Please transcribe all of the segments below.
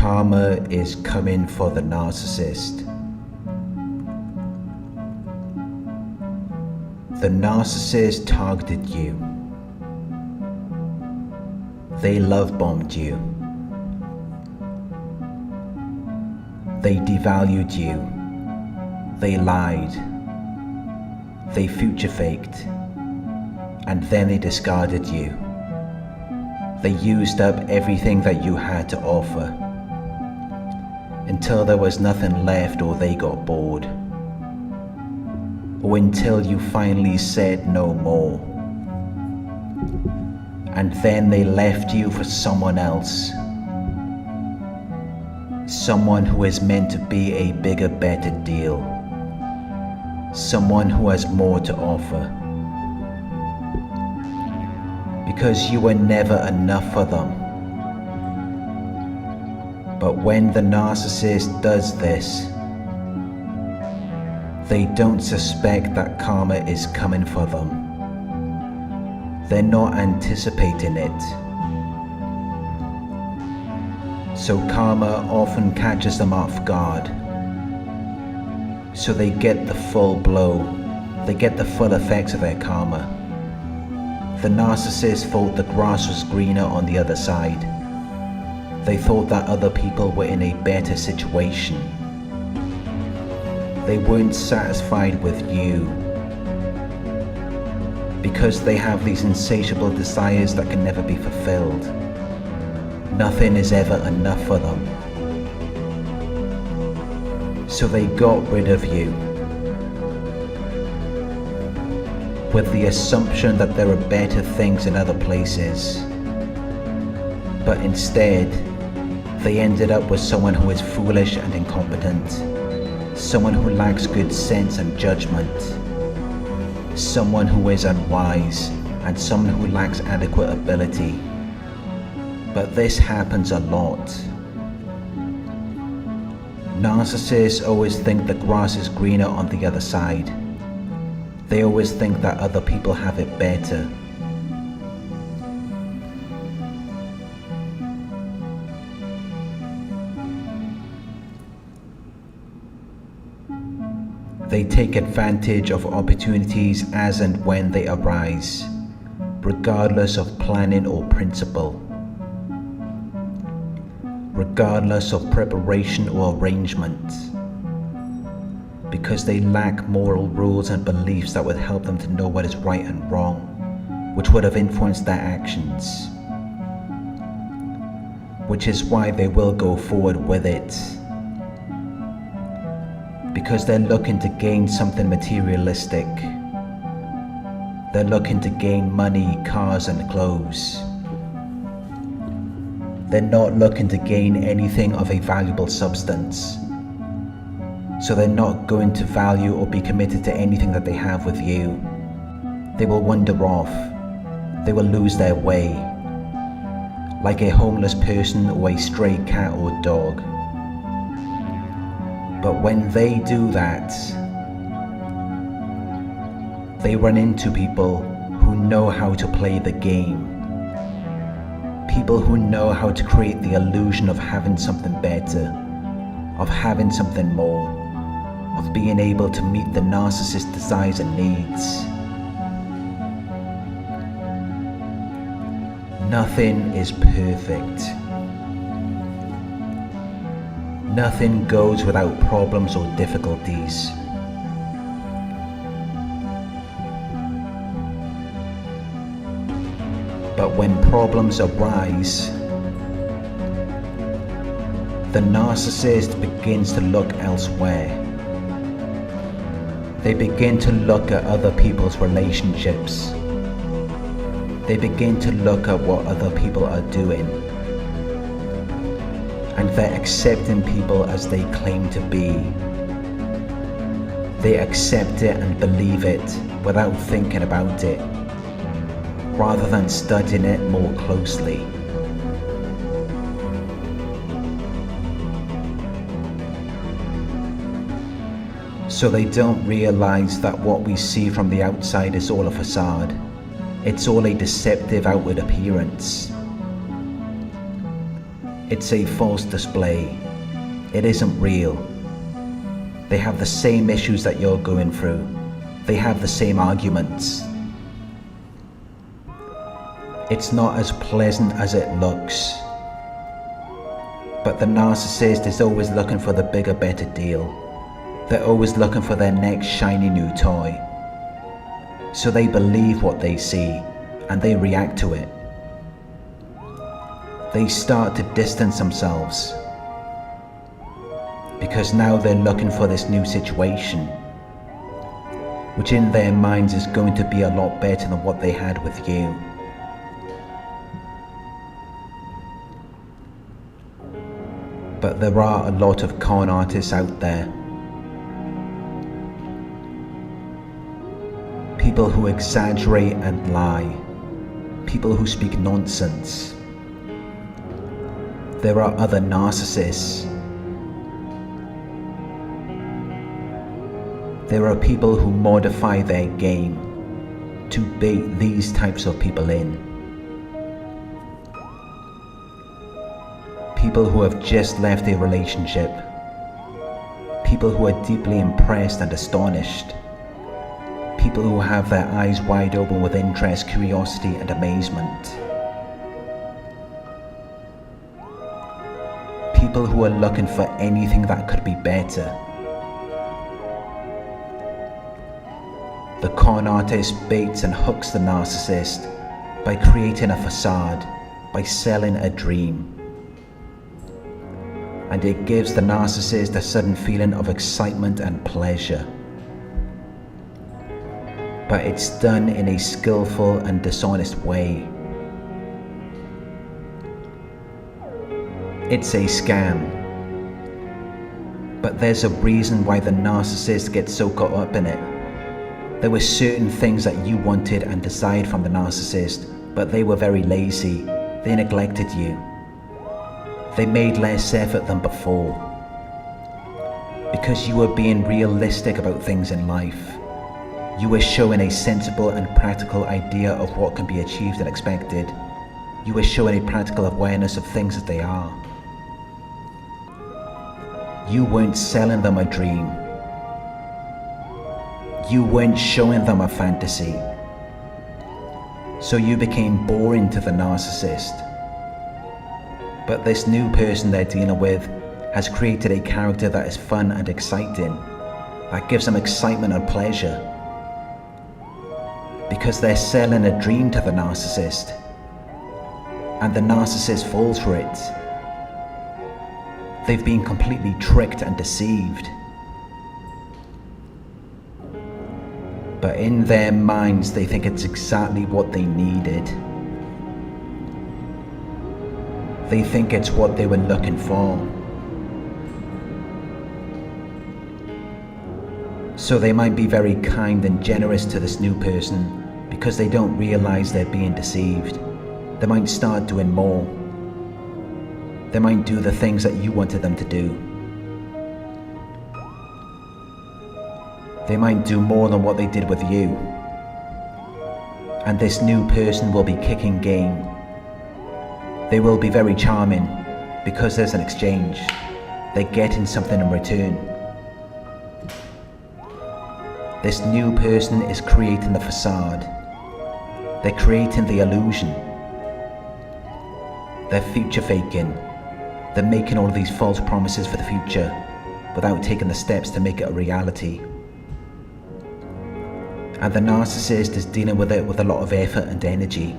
Karma is coming for the narcissist. The narcissist targeted you. They love bombed you. They devalued you. They lied. They future faked. And then they discarded you. They used up everything that you had to offer until there was nothing left, or they got bored, or until you finally said no more. And then they left you for someone else, someone who is meant to be a bigger, better deal, someone who has more to offer. Because you were never enough for them. But when the narcissist does this, they don't suspect that karma is coming for them. They're not anticipating it. So karma often catches them off guard. So they get the full blow. They get the full effects of their karma. The narcissist thought the grass was greener on the other side. They thought that other people were in a better situation. They weren't satisfied with you because they have these insatiable desires that can never be fulfilled. Nothing is ever enough for them. So they got rid of you with the assumption that there are better things in other places. But instead, they ended up with someone who is foolish and incompetent, someone who lacks good sense and judgment, someone who is unwise, and someone who lacks adequate ability. But this happens a lot. Narcissists always think the grass is greener on the other side. They always think that other people have it better. They take advantage of opportunities as and when they arise, regardless of planning or principle, regardless of preparation or arrangement, because they lack moral rules and beliefs that would help them to know what is right and wrong, which would have influenced their actions, which is why they will go forward with it. Because they're looking to gain something materialistic. They're looking to gain money, cars, and clothes. They're not looking to gain anything of a valuable substance. So they're not going to value or be committed to anything that they have with you. They will wander off. They will lose their way, like a homeless person or a stray cat or dog. But when they do that, they run into people who know how to play the game. People who know how to create the illusion of having something better, of having something more, of being able to meet the narcissist's desires and needs. Nothing is perfect. Nothing goes without problems or difficulties. But when problems arise, the narcissist begins to look elsewhere. They begin to look at other people's relationships. They begin to look at what other people are doing. And they're accepting people as they claim to be. They accept it and believe it without thinking about it, rather than studying it more closely. So they don't realize that what we see from the outside is all a facade. It's all a deceptive outward appearance. It's a false display. It isn't real. They have the same issues that you're going through. They have the same arguments. It's not as pleasant as it looks. But the narcissist is always looking for the bigger, better deal. They're always looking for their next shiny new toy. So they believe what they see and they react to it. They start to distance themselves because now they're looking for this new situation, which in their minds is going to be a lot better than what they had with you. But there are a lot of con artists out there. People who exaggerate and lie. People who speak nonsense. There are other narcissists. There are people who modify their game to bait these types of people in. People who have just left a relationship. People who are deeply impressed and astonished. People who have their eyes wide open with interest, curiosity, and amazement. People who are looking for anything that could be better. The con artist baits and hooks the narcissist by creating a facade, by selling a dream. And it gives the narcissist a sudden feeling of excitement and pleasure. But it's done in a skillful and dishonest way. It's a scam. But there's a reason why the narcissist gets so caught up in it. There were certain things that you wanted and desired from the narcissist, but they were very lazy. They neglected you. They made less effort than before. Because you were being realistic about things in life. You were showing a sensible and practical idea of what can be achieved and expected. You were showing a practical awareness of things as they are. You weren't selling them a dream. You weren't showing them a fantasy. So you became boring to the narcissist. But this new person they're dealing with has created a character that is fun and exciting, that gives them excitement and pleasure. Because they're selling a dream to the narcissist, and the narcissist falls for it. They've been completely tricked and deceived. But in their minds, they think it's exactly what they needed. They think it's what they were looking for. So they might be very kind and generous to this new person because they don't realize they're being deceived. They might start doing more. They might do the things that you wanted them to do. They might do more than what they did with you. And this new person will be kicking game. They will be very charming because there's an exchange. They're getting something in return. This new person is creating the facade. They're creating the illusion. They're future faking. They're making all of these false promises for the future without taking the steps to make it a reality. And the narcissist is dealing with it with a lot of effort and energy.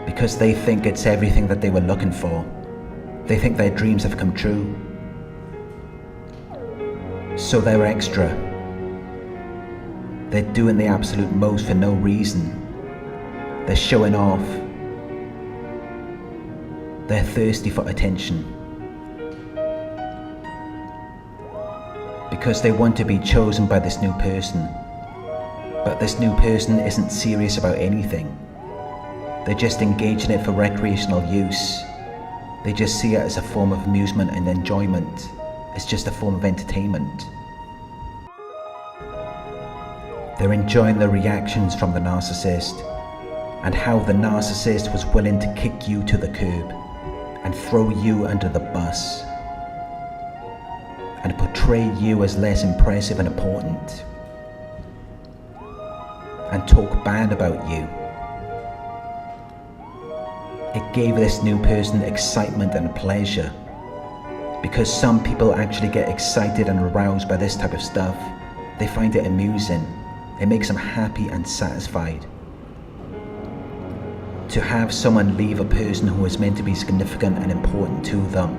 Because they think it's everything that they were looking for. They think their dreams have come true. So they're extra. They're doing the absolute most for no reason. They're showing off. They're thirsty for attention. Because they want to be chosen by this new person. But this new person isn't serious about anything. They're just engaging it for recreational use. They just see it as a form of amusement and enjoyment. It's just a form of entertainment. They're enjoying the reactions from the narcissist. and how the narcissist was willing to kick you to the curb and throw you under the bus and portray you as less impressive and important and talk bad about you. It gave this new person excitement and pleasure, because some people actually get excited and aroused by this type of stuff. They find it amusing. It makes them happy and satisfied. To have someone leave a person who was meant to be significant and important to them,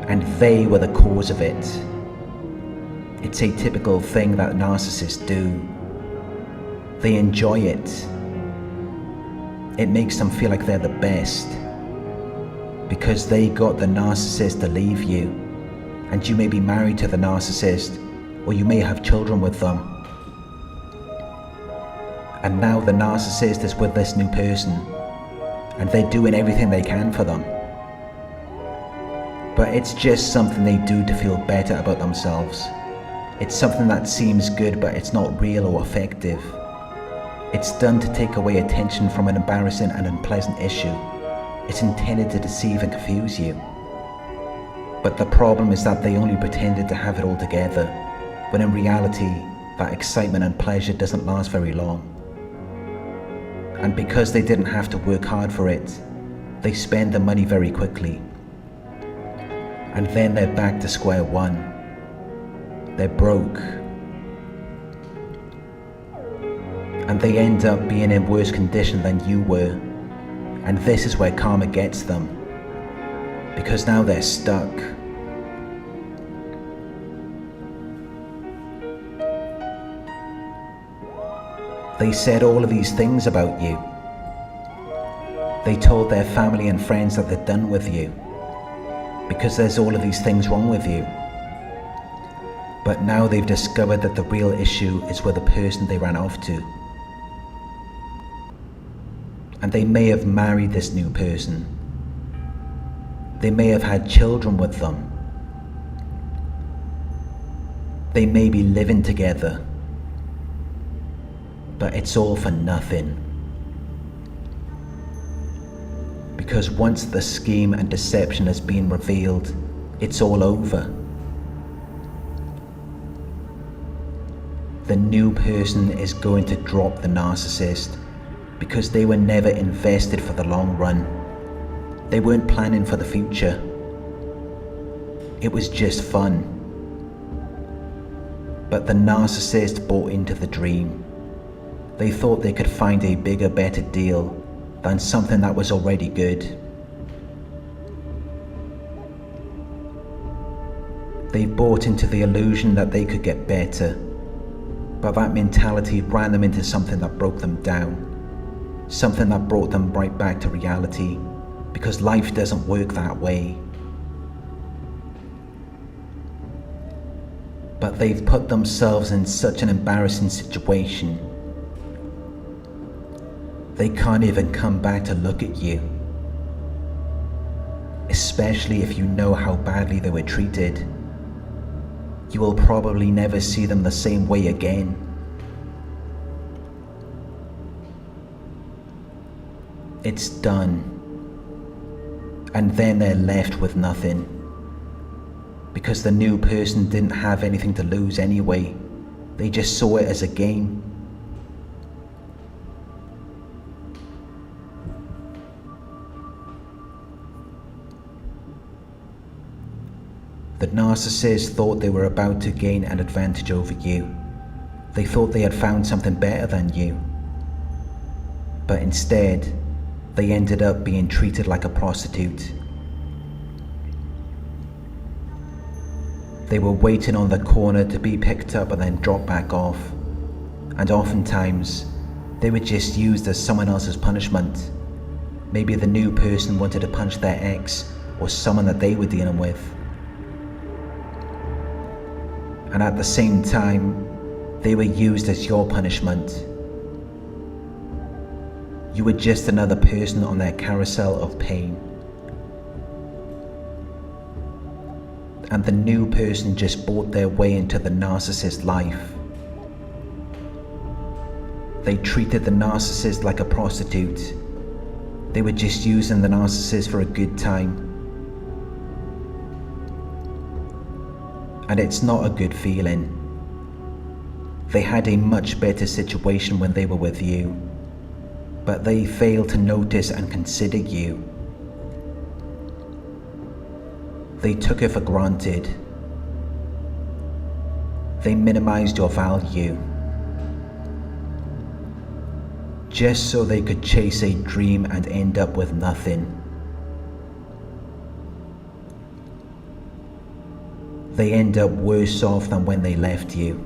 and they were the cause of it. It's a typical thing that narcissists do. They enjoy it. It makes them feel like they're the best, because they got the narcissist to leave you, and you may be married to the narcissist, or you may have children with them. And now the narcissist is with this new person, and they're doing everything they can for them. But it's just something they do to feel better about themselves. It's something that seems good, but it's not real or effective. It's done to take away attention from an embarrassing and unpleasant issue. It's intended to deceive and confuse you. But the problem is that they only pretended to have it all together, when in reality, that excitement and pleasure doesn't last very long. And because they didn't have to work hard for it, they spend the money very quickly. And then they're back to square one. They're broke. And they end up being in worse condition than you were. And this is where karma gets them, because now they're stuck. They said all of these things about you. They told their family and friends that they're done with you, because there's all of these things wrong with you. But now they've discovered that the real issue is with the person they ran off to. And they may have married this new person. They may have had children with them. They may be living together. But it's all for nothing. Because once the scheme and deception has been revealed, it's all over. The new person is going to drop the narcissist, because they were never invested for the long run. They weren't planning for the future. It was just fun. But the narcissist bought into the dream. They thought they could find a bigger, better deal than something that was already good. They bought into the illusion that they could get better, but that mentality ran them into something that broke them down. Something that brought them right back to reality, because life doesn't work that way. But they've put themselves in such an embarrassing situation. They can't even come back to look at you. Especially if you know how badly they were treated. You will probably never see them the same way again. It's done. And then they're left with nothing. Because the new person didn't have anything to lose anyway. They just saw it as a game. The narcissist thought they were about to gain an advantage over you. They thought they had found something better than you. But instead, they ended up being treated like a prostitute. They were waiting on the corner to be picked up and then dropped back off. And oftentimes, they were just used as someone else's punishment. Maybe the new person wanted to punch their ex or someone that they were dealing with. And at the same time, they were used as your punishment. You were just another person on their carousel of pain. And the new person just bought their way into the narcissist's life. They treated the narcissist like a prostitute. They were just using the narcissist for a good time. And it's not a good feeling. They had a much better situation when they were with you, but they failed to notice and consider you. They took it for granted. They minimized your value, just so they could chase a dream and end up with nothing. They end up worse off than when they left you.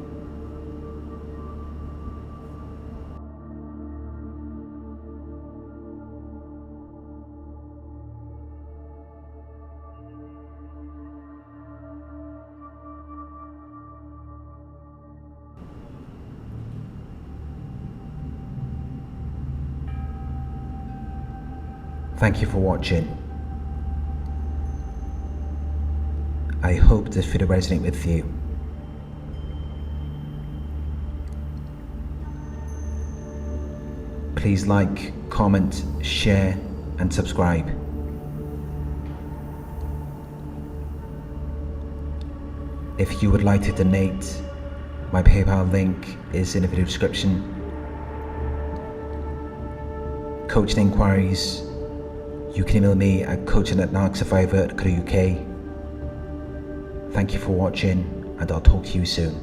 Thank you for watching. I hope this video resonates with you. Please like, comment, share, and subscribe. If you would like to donate, my PayPal link is in the video description. Coaching inquiries, you can email me at coaching@narcsurvivor.co.uk. Thank you for watching, and I'll talk to you soon.